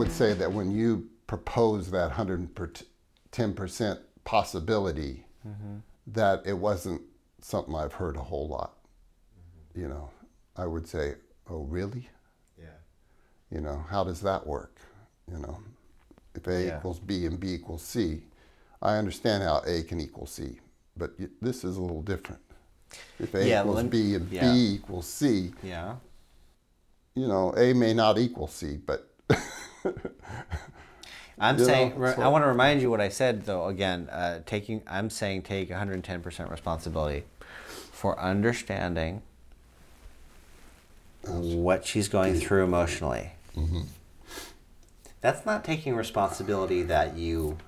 would say that when you propose that 110% possibility, that it wasn't something I've heard a whole lot. You know, I would say, oh, really? Yeah. You know, how does that work? You know, if A Yeah. equals B and B equals C, I understand how A can equal C, but this is a little different. If A Yeah, equals B and yeah. B equals C, Yeah. you know, A may not equal C, but I'm You saying, know, so- I want to remind you what I said, though, again, I'm saying take 110% responsibility for understanding what she's going through emotionally. That's not taking responsibility that you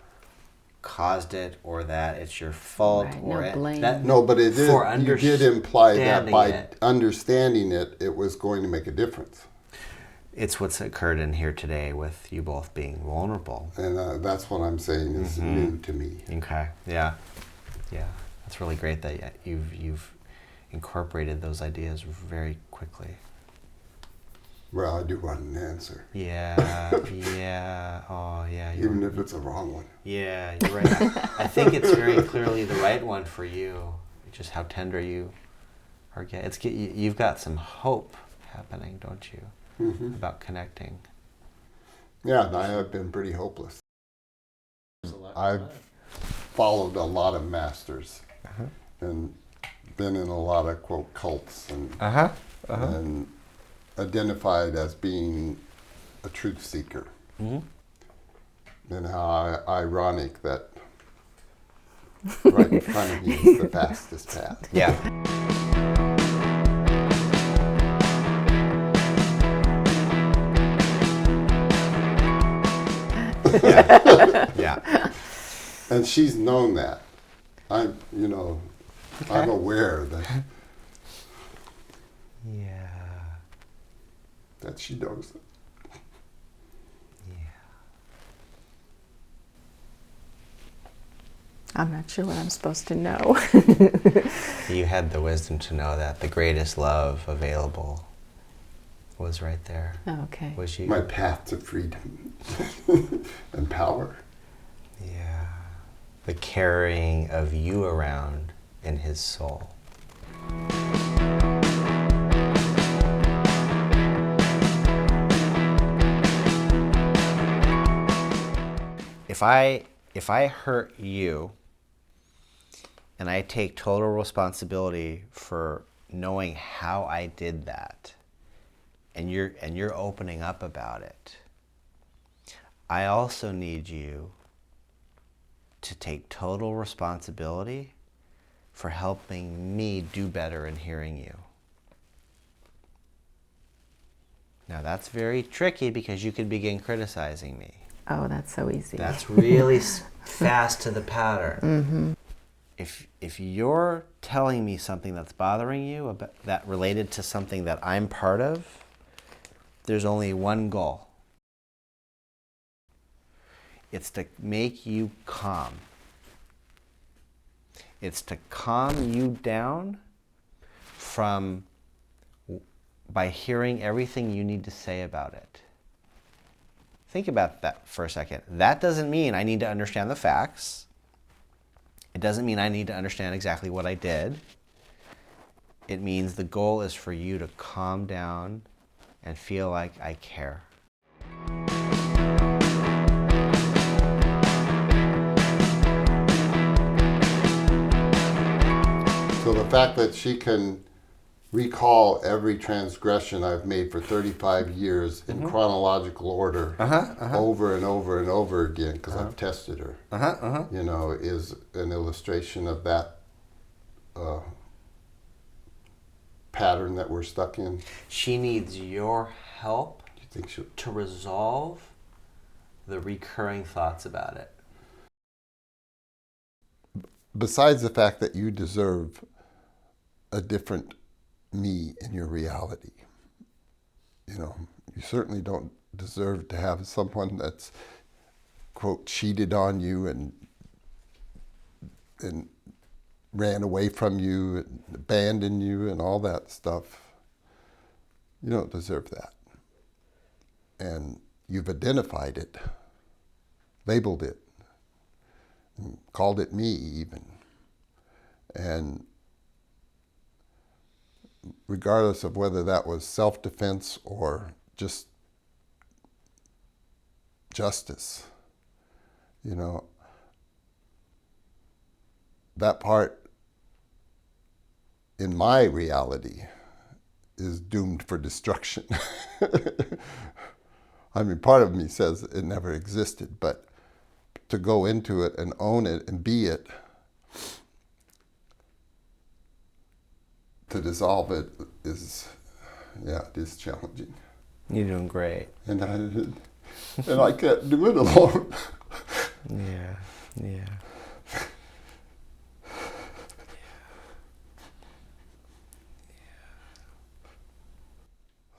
caused it or that it's your fault Right, or no blame. no, but it did. For You did imply that understanding by it. understanding it, it was going to make a difference, It's what's occurred in here today with you both being vulnerable. and that's what I'm saying is new to me. Okay. Yeah. Yeah. That's really great that you've incorporated those ideas very quickly. Well, I do want an answer, Yeah. Yeah. Oh, yeah. even if it's a wrong one. Yeah, you're right. I think it's very clearly the right one for you. Just how tender you are. You've got some hope happening, don't you? About connecting. Yeah, and I have been pretty hopeless. I've followed a lot of masters and been in a lot of, quote, cults and identified as being a truth seeker. And how ironic that right in front of me is the fastest path. Yeah. Yeah. And she's known that. I'm aware Yeah. that she knows it. I'm not sure what I'm supposed to know. You had the wisdom to know that the greatest love available was right there. Oh, okay. Was you? My path to freedom and power. Yeah. The carrying of you around in his soul. If I hurt you and I take total responsibility for knowing how I did that, and you're opening up about it, I also need you to take total responsibility for helping me do better in hearing you. Now that's very tricky because you could begin criticizing me. Oh, that's so easy. That's really fast to the pattern. If you're telling me something that's bothering you about, that related to something that I'm part of, there's only one goal. It's to make you calm. It's to calm you down by hearing everything you need to say about it. Think about that for a second. That doesn't mean I need to understand the facts. It doesn't mean I need to understand exactly what I did. It means the goal is for you to calm down and feel like I care. So the fact that she can recall every transgression I've made for 35 years in chronological order over and over and over again, because I've tested her, is an illustration of that pattern that we're stuck in. She needs your help Do you think she'll... to resolve the recurring thoughts about it. Besides the fact that you deserve a different me in your reality, you certainly don't deserve to have someone that's, quote, cheated on you and ran away from you and abandoned you and all that stuff. You don't deserve that. And you've identified it, labeled it, called it me even. And regardless of whether that was self-defense or just justice, you know, that part in my reality is doomed for destruction. I mean, part of me says it never existed, but to go into it and own it and be it, to dissolve it is, yeah, it is challenging. You're doing great. And I can't do it alone. Yeah, yeah.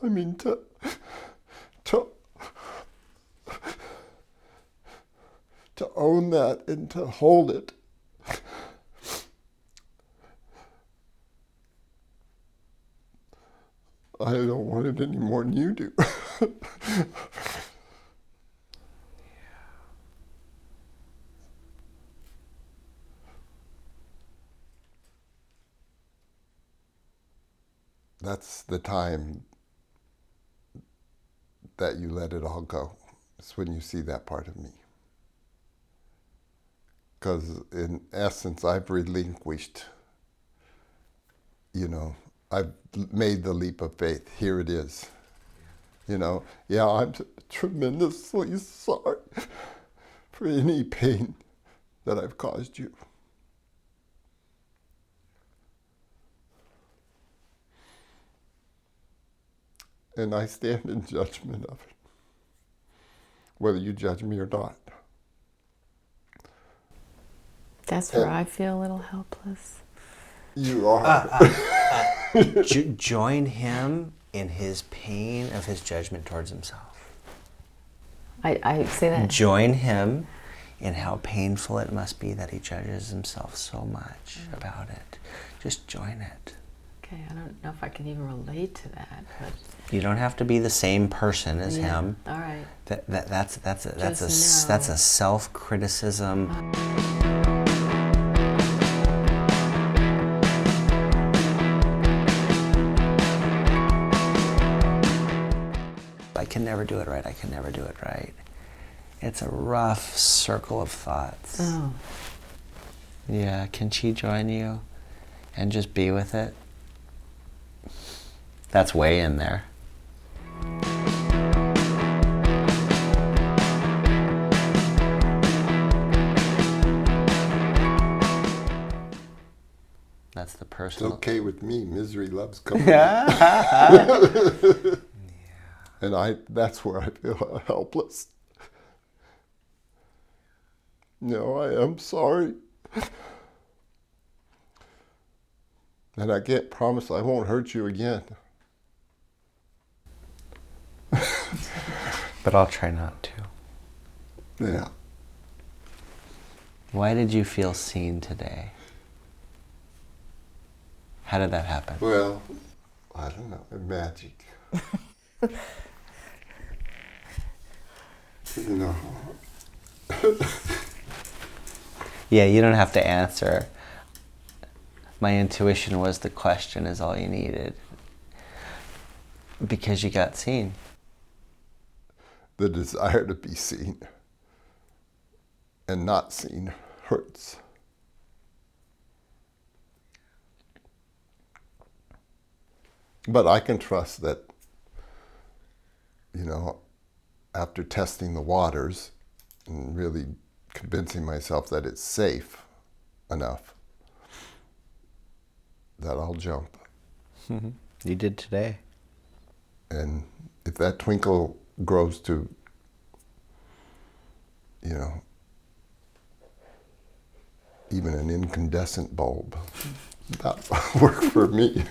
I mean, to own that and to hold it. I don't want it any more than you do. That's the time that you let it all go. It's when you see that part of me. Because in essence, I've relinquished, you know, I've made the leap of faith. Here it is. You know, yeah, I'm tremendously sorry for any pain that I've caused you. And I stand in judgment of it, whether you judge me or not. That's where I feel a little helpless. You are. Join him in his pain of his judgment towards himself. I say that. Join him in how painful it must be that he judges himself so much about it. Just join it. Okay, I don't know if I can even relate to that, but You don't have to be the same person as him. All right. That's a self-criticism. I can never do it right. I can never do it right. It's a rough circle of thoughts. Oh. Yeah, can she join you and just be with it? That's way in there. That's the personal. It's okay with me. Misery loves company. And that's where I feel helpless. No, I am sorry. And I can't promise I won't hurt you again. But I'll try not to. Yeah. Why did you feel seen today? How did that happen? Well, I don't know. Magic. You know. Yeah, you don't have to answer. My intuition was the question is all you needed. Because you got seen. The desire to be seen and not seen hurts. But I can trust that, you know, after testing the waters and really convincing myself that it's safe enough, that I'll jump. You did today. And if that twinkle grows to, you know, even an incandescent bulb, that'll work for me.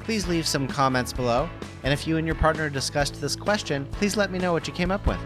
Please leave some comments below. And if you and your partner discussed this question, please let me know what you came up with.